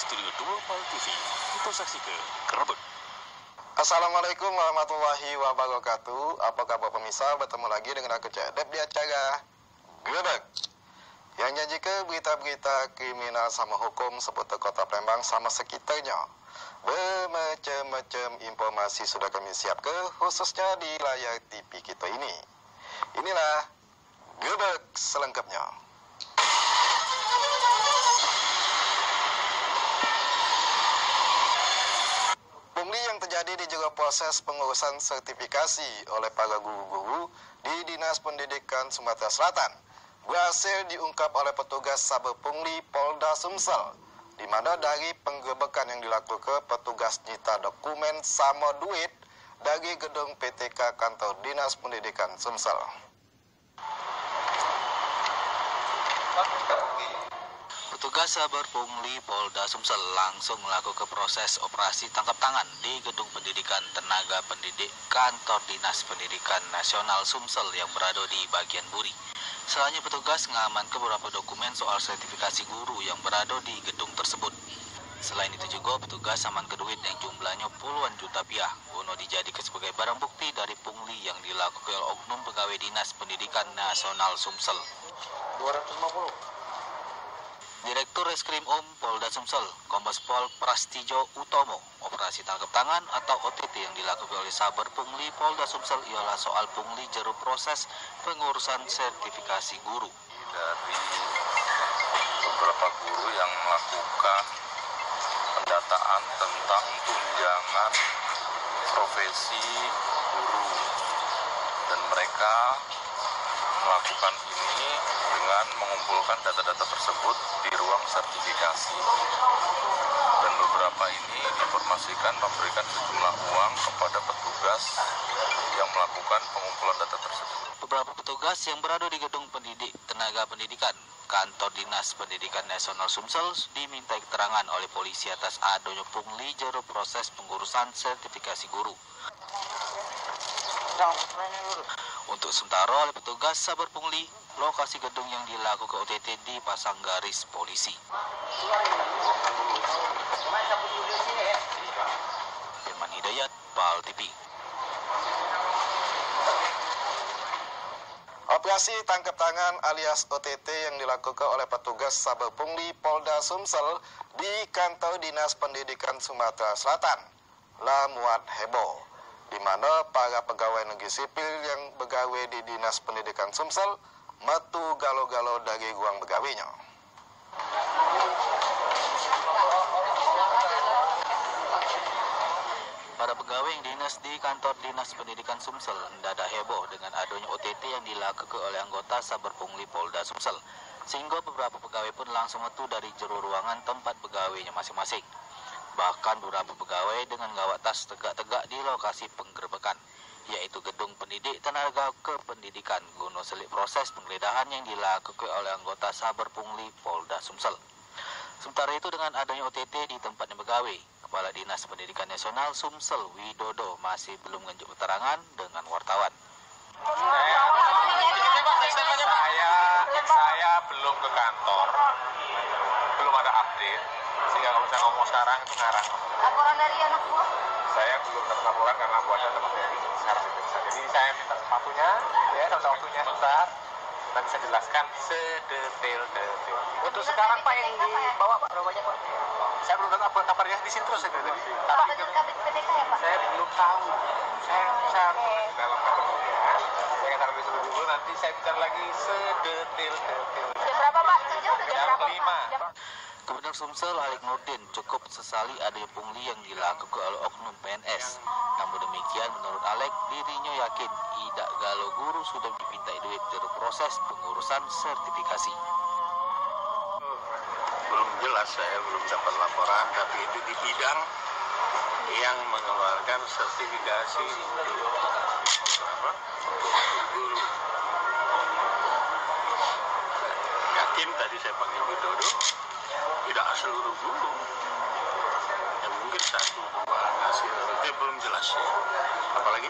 studio 2 PAL TV. Kita saksikan Kerebek. Assalamualaikum warahmatullahi wabarakatuh. Apa kabar pemirsa? Bertemu lagi dengan aku Cak Dep di acara Kerebek yang nyajikan berita-berita kriminal sama hukum seputar kota Palembang sama sekitarnya. Bermacam-macam informasi sudah kami siapkan khususnya di layar TV kita ini. Inilah Kerebek selengkapnya. Pungli yang terjadi di juru proses pengurusan sertifikasi oleh para guru-guru di Dinas Pendidikan Sumatera Selatan berhasil diungkap oleh petugas Saber Pungli Polda Sumsel, di mana dari penggerebekan yang dilakukan petugas nyita dokumen sama duit dari gedung PTK Kantor Dinas Pendidikan Sumsel. Petugas Saber Pungli Polda Sumsel langsung melakukan proses operasi tangkap tangan di Gedung Pendidikan Tenaga Pendidik Kantor Dinas Pendidikan Nasional Sumsel yang berada di bagian Buri. Selain petugas mengamankan beberapa dokumen soal sertifikasi guru yang berada di gedung tersebut. Selain itu juga petugas amankan duit yang jumlahnya puluhan juta rupiah guna dijadikan sebagai barang bukti dari pungli yang dilakukan oleh oknum pegawai Dinas Pendidikan Nasional Sumsel. 250. Direktur Reskrim Polda Sumsel, Kombes Pol Prastijo Utomo, operasi tangkap tangan atau OTT yang dilakukan oleh Saber Pungli Polda Sumsel ialah soal pungli juru proses pengurusan sertifikasi guru. Dari beberapa guru yang melakukan pendataan tentang tunjangan profesi guru, dan mereka melakukan ini dengan mengumpulkan data-data tersebut di ruang sertifikasi, dan beberapa ini diinformasikan memberikan sejumlah uang kepada petugas yang melakukan pengumpulan data tersebut. Beberapa petugas yang berada di Gedung Tenaga Pendidikan Kantor Dinas Pendidikan Nasional Sumsel diminta keterangan oleh polisi atas adanya pungli juru proses pengurusan sertifikasi guru. Untuk sementara oleh petugas Saber Pungli, lokasi gedung yang dilakukan OTT dipasang garis polisi. Firman Hidayat, PAL TV. Operasi tangkap tangan alias OTT yang dilakukan oleh petugas Saber Pungli Polda Sumsel di Kantor Dinas Pendidikan Sumatera Selatan lah muat heboh, di mana para pegawai negeri sipil yang begawe di Dinas Pendidikan Sumsel metu galo-galo dari ruang begawainya. Para pegawai yang dinas di Kantor Dinas Pendidikan Sumsel mendadak heboh dengan adanya OTT yang dilakukan oleh anggota Saber Pungli Polda Sumsel, sehingga beberapa pegawai pun langsung metu dari juru ruangan tempat pegawainya masing-masing. Bahkan beberapa pegawai dengan gawat tas tegak-tegak di lokasi penggerebekan, yaitu Gedung Pendidik Tenaga Kependidikan, guna selik proses penggeledahan yang dilakukan oleh anggota Saber Pungli Polda Sumsel. Sementara itu dengan adanya OTT di tempatnya pegawai, Kepala Dinas Pendidikan Nasional Sumsel Widodo masih belum menunjuk keterangan dengan wartawan. Saya belum ke kantor, belum ada update, sehingga kalau saya ngomong sekarang itu ngarang. Laporan dari anak buah? Saya belum dapat laporan karena buahnya teman saya sekarang diperiksa. Jadi saya minta waktunya, ya minta waktunya sebentar, dan bisa jelaskan sedetail-detail. Untuk sekarang Pak yang dibawa Pak, berapa banyak Pak? Saya belum dapat kabarnya di sini terus saya tadi. Kabit PTK ya Pak? Saya belum tahu. Saya dalam ketemunya. Saya akan sampai dulu, nanti saya bicara lagi sedetail-detail. Jam berapa Pak? Kerja udah jam berapa? Jam 5. Gubernur Sumsel Alik Nurdin cukup sesali adanya pungli yang dilakukan oleh oknum PNS. Namun demikian menurut Alek, dirinya yakin tidak galau guru sudah dipintai duit juru proses pengurusan sertifikasi. Belum jelas, saya belum dapat laporan, tapi itu di bidang yang mengeluarkan sertifikasi untuk guru. Yakin tadi saya panggil Widodo, tidak seluruh guru, ya mungkin satu dua hasil, itu belum jelas ya. Apalagi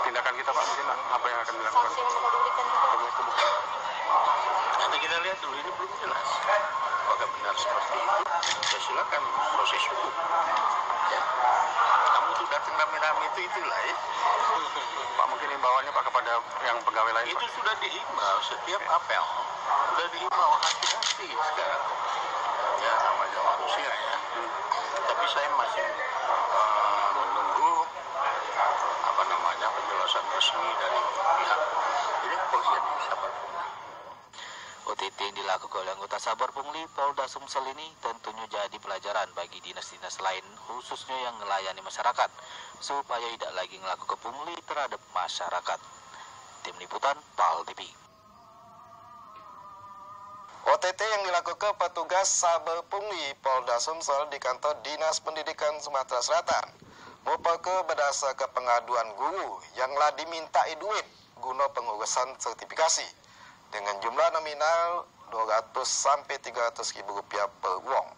tindakan kita Pak, mungkin apa yang akan dilakukan? Nanti kita lihat dulu, ini belum jelas. Apakah benar seperti itu? Ya silakan proses hukum. Ya. Kamu tuh datang rame-rame itulah ya. Pak, mungkin imbauannya Pak kepada yang pegawai lain, Itu Pak. sudah diimbau setiap apel. Sudah diimbau hati-hati sekarang. Ya namanya manusia ya. Tapi saya masih menunggu penjelasan resmi dari pihak ini kepolisian Sabar Pungli. OTT yang dilakukan oleh anggota Sabar Pungli Polda Sumsel ini tentunya jadi pelajaran bagi dinas-dinas lain, khususnya yang melayani masyarakat, supaya tidak lagi melakukan pungli terhadap masyarakat. Tim Liputan PAL TV. OTT yang dilakukan petugas Saber Pungli Polda Sumsel di kantor Dinas Pendidikan Sumatera Selatan merupakan berdasarkan pengaduan guru yang lah dimintai duit guna pengurusan sertifikasi dengan jumlah nominal 200 sampai 300 ribu rupiah per wong.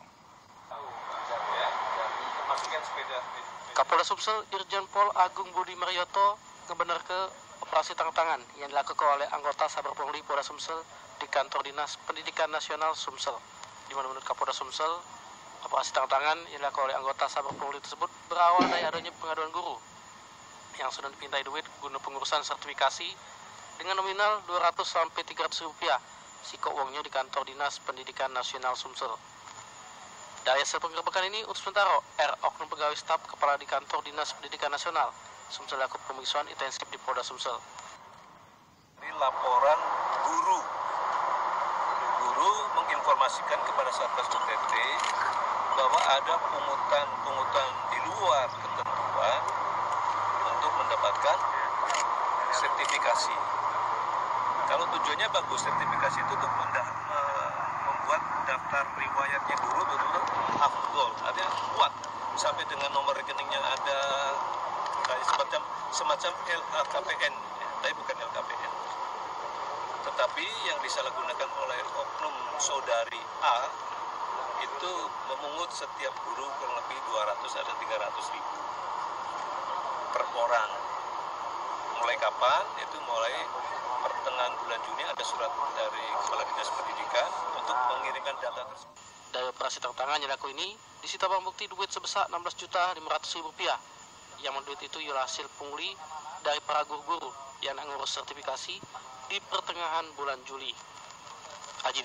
Kapolda Sumsel Irjen Pol Agung Budi Marioto ngebenarkan operasi tangan yang dilakukan oleh anggota Saber Pungli Polda Sumsel di kantor Dinas Pendidikan Nasional Sumsel. Di mana menurut Kapolda Sumsel, operasi tangan yang dilakukan oleh anggota Saber Pungli tersebut berawal dari adanya pengaduan guru yang sudah dipintai duit guna pengurusan sertifikasi dengan nominal 200 sampai 300 rupiah sikok uangnya di kantor Dinas Pendidikan Nasional Sumsel. Dari hasil penggerbekan ini, untuk sementara R. oknum pegawai staf kepala di kantor Dinas Pendidikan Nasional Sumsel lakukan pemeriksaan intensif di Polda Sumsel. Ini laporan guru menginformasikan kepada Satgas OTT bahwa ada pungutan di luar ketentuan untuk mendapatkan sertifikasi. Kalau tujuannya bagus, sertifikasi itu untuk membuat daftar riwayatnya guru betul-betul afdol, artinya kuat sampai dengan nomor rekeningnya ada semacam LKPN, tapi bukan LKPN. Tetapi yang disalahgunakan oleh oknum saudari A itu memungut setiap guru kurang lebih 200 atau 300 ribu per orang. Mulai kapan? Itu mulai pertengahan bulan Juni ada surat dari Kepala Dinas Pendidikan untuk mengirimkan data tersebut. Dari operasi tangan yang dilakukan ini, disita barang bukti duit sebesar Rp16.500.000 yang duit itu ialah hasil pungli dari para guru-guru yang ngurus sertifikasi di pertengahan bulan Juli.